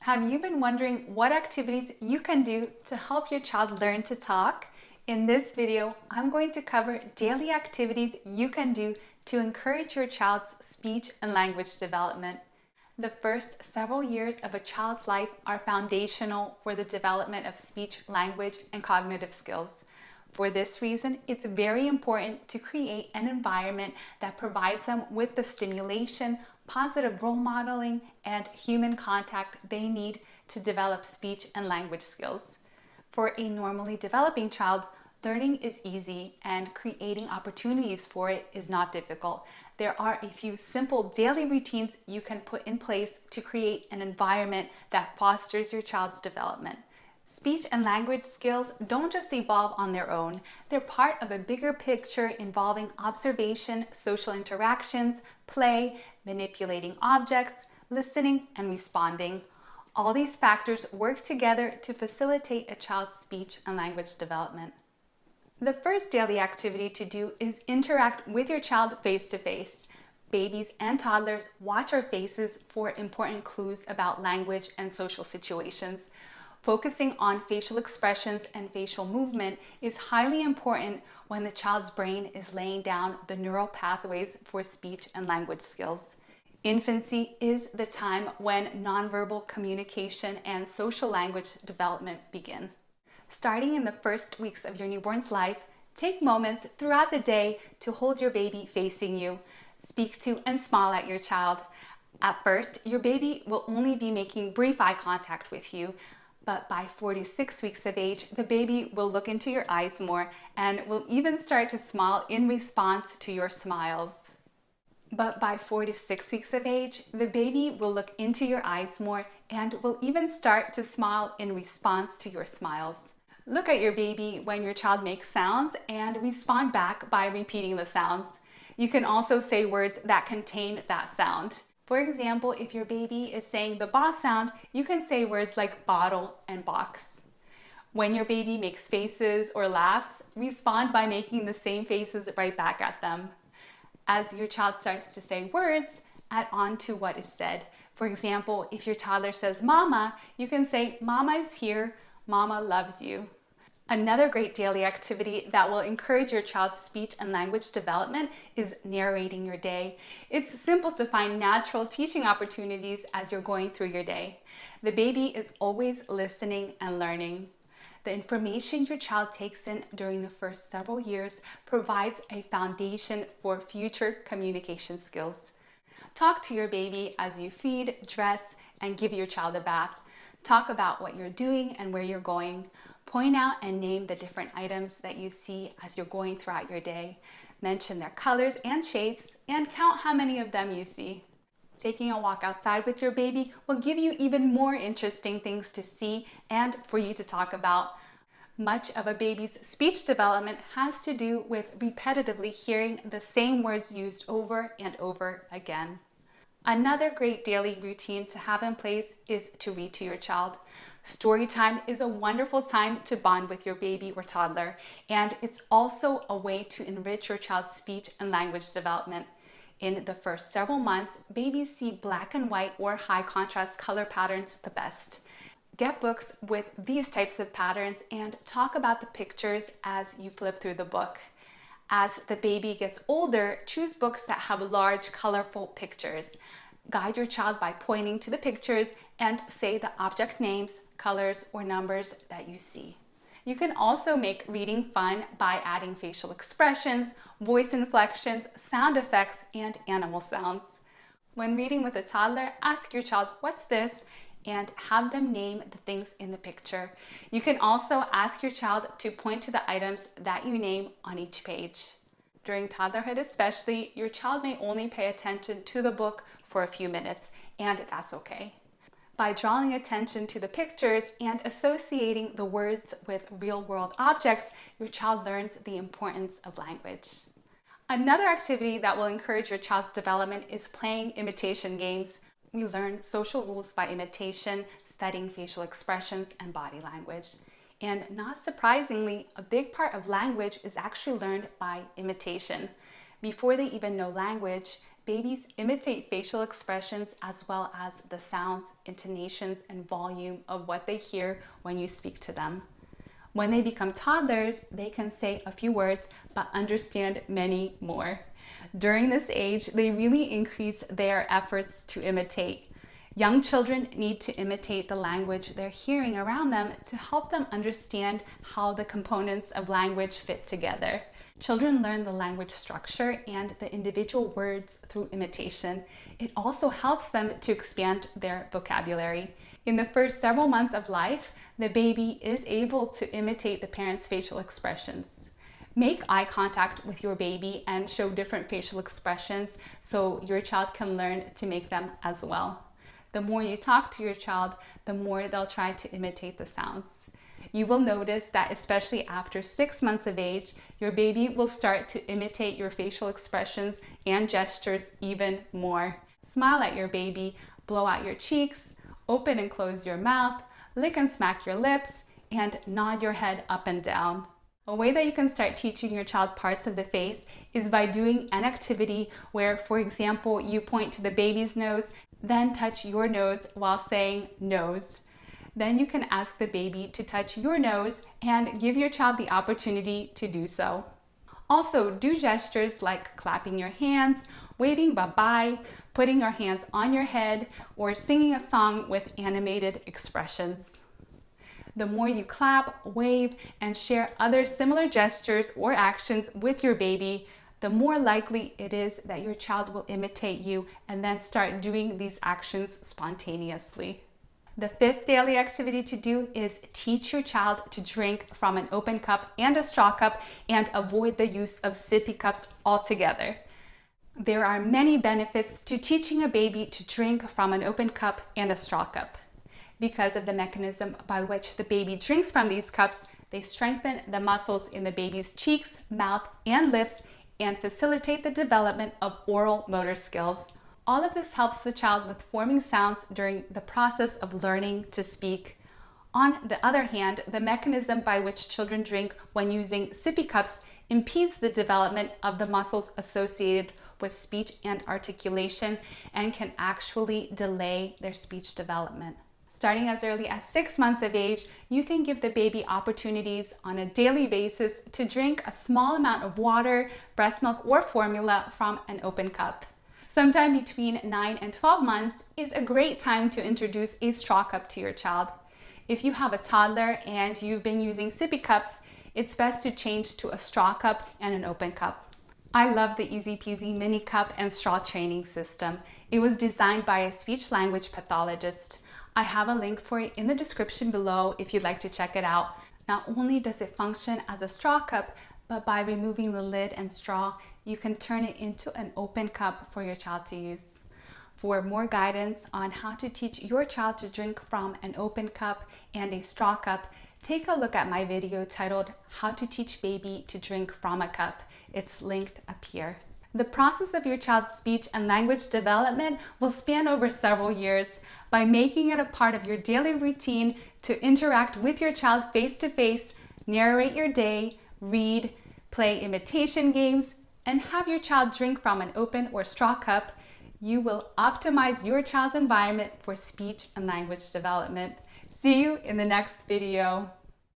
Have you been wondering what activities you can do to help your child learn to talk? In this video, I'm going to cover daily activities you can do to encourage your child's speech and language development. The first several years of a child's life are foundational for the development of speech, language, and cognitive skills. For this reason, it's very important to create an environment that provides them with the stimulation, positive role modeling, and human contact they need to develop speech and language skills. For a normally developing child, learning is easy and creating opportunities for it is not difficult. There are a few simple daily routines you can put in place to create an environment that fosters your child's development. Speech and language skills don't just evolve on their own. They're part of a bigger picture involving observation, social interactions, play, manipulating objects, listening, and responding. All these factors work together to facilitate a child's speech and language development. The first daily activity to do is interact with your child face-to-face. Babies and toddlers watch our faces for important clues about language and social situations. Focusing on facial expressions and facial movement is highly important when the child's brain is laying down the neural pathways for speech and language skills. Infancy is the time when nonverbal communication and social language development begin. Starting in the first weeks of your newborn's life, take moments throughout the day to hold your baby facing you. Speak to and smile at your child. At first, your baby will only be making brief eye contact with you, but by 4 to 6 weeks of age, the baby will look into your eyes more and will even start to smile in response to your smiles. But by 4 to 6 weeks of age, the baby will look into your eyes more and will even start to smile in response to your smiles. Look at your baby when your child makes sounds and respond back by repeating the sounds. You can also say words that contain that sound. For example, if your baby is saying the ba sound, you can say words like bottle and box. When your baby makes faces or laughs, respond by making the same faces right back at them. As your child starts to say words, add on to what is said. For example, if your toddler says mama, you can say mama is here, mama loves you. Another great daily activity that will encourage your child's speech and language development is narrating your day. It's simple to find natural teaching opportunities as you're going through your day. The baby is always listening and learning. The information your child takes in during the first several years provides a foundation for future communication skills. Talk to your baby as you feed, dress, and give your child a bath. Talk about what you're doing and where you're going. Point out and name the different items that you see as you're going throughout your day. Mention their colors and shapes and count how many of them you see. Taking a walk outside with your baby will give you even more interesting things to see and for you to talk about. Much of a baby's speech development has to do with repetitively hearing the same words used over and over again. Another great daily routine to have in place is to read to your child. Story time is a wonderful time to bond with your baby or toddler, and it's also a way to enrich your child's speech and language development. In the first several months, babies see black and white or high contrast color patterns the best. Get books with these types of patterns and talk about the pictures as you flip through the book. As the baby gets older, choose books that have large, colorful pictures. Guide your child by pointing to the pictures and say the object names, colors, or numbers that you see. You can also make reading fun by adding facial expressions, voice inflections, sound effects, and animal sounds. When reading with a toddler, ask your child, "What's this?" and have them name the things in the picture. You can also ask your child to point to the items that you name on each page. During toddlerhood especially, your child may only pay attention to the book for a few minutes, and that's okay. By drawing attention to the pictures and associating the words with real-world objects, your child learns the importance of language. Another activity that will encourage your child's development is playing imitation games. We learn social rules by imitation, studying facial expressions and body language. And not surprisingly, a big part of language is actually learned by imitation. Before they even know language, babies imitate facial expressions as well as the sounds, intonations, and volume of what they hear when you speak to them. When they become toddlers, they can say a few words but understand many more. During this age, they really increase their efforts to imitate. Young children need to imitate the language they're hearing around them to help them understand how the components of language fit together. Children learn the language structure and the individual words through imitation. It also helps them to expand their vocabulary. In the first several months of life, the baby is able to imitate the parent's facial expressions. Make eye contact with your baby and show different facial expressions so your child can learn to make them as well. The more you talk to your child, the more they'll try to imitate the sounds. You will notice that especially after 6 months of age, your baby will start to imitate your facial expressions and gestures even more. Smile at your baby, blow out your cheeks, open and close your mouth, lick and smack your lips, and nod your head up and down. A way that you can start teaching your child parts of the face is by doing an activity where, for example, you point to the baby's nose, then touch your nose while saying nose. Then you can ask the baby to touch your nose and give your child the opportunity to do so. Also, do gestures like clapping your hands, waving bye-bye, putting your hands on your head, or singing a song with animated expressions. The more you clap, wave, and share other similar gestures or actions with your baby, the more likely it is that your child will imitate you and then start doing these actions spontaneously. The fifth daily activity to do is teach your child to drink from an open cup and a straw cup and avoid the use of sippy cups altogether. There are many benefits to teaching a baby to drink from an open cup and a straw cup. Because of the mechanism by which the baby drinks from these cups, they strengthen the muscles in the baby's cheeks, mouth, and lips and facilitate the development of oral motor skills. All of this helps the child with forming sounds during the process of learning to speak. On the other hand, the mechanism by which children drink when using sippy cups impedes the development of the muscles associated with speech and articulation and can actually delay their speech development. Starting as early as 6 months of age, you can give the baby opportunities on a daily basis to drink a small amount of water, breast milk, or formula from an open cup. Sometime between 9 and 12 months is a great time to introduce a straw cup to your child. If you have a toddler and you've been using sippy cups, it's best to change to a straw cup and an open cup. I love the ezpz mini cup and straw training system. It was designed by a speech language pathologist. I have a link for it in the description below if you'd like to check it out. Not only does it function as a straw cup, but by removing the lid and straw, you can turn it into an open cup for your child to use. For more guidance on how to teach your child to drink from an open cup and a straw cup, take a look at my video titled How to Teach Baby to Drink from a Cup. It's linked up here. The process of your child's speech and language development will span over several years. By making it a part of your daily routine to interact with your child face-to-face, narrate your day, read, play imitation games, and have your child drink from an open or straw cup, you will optimize your child's environment for speech and language development. See you in the next video.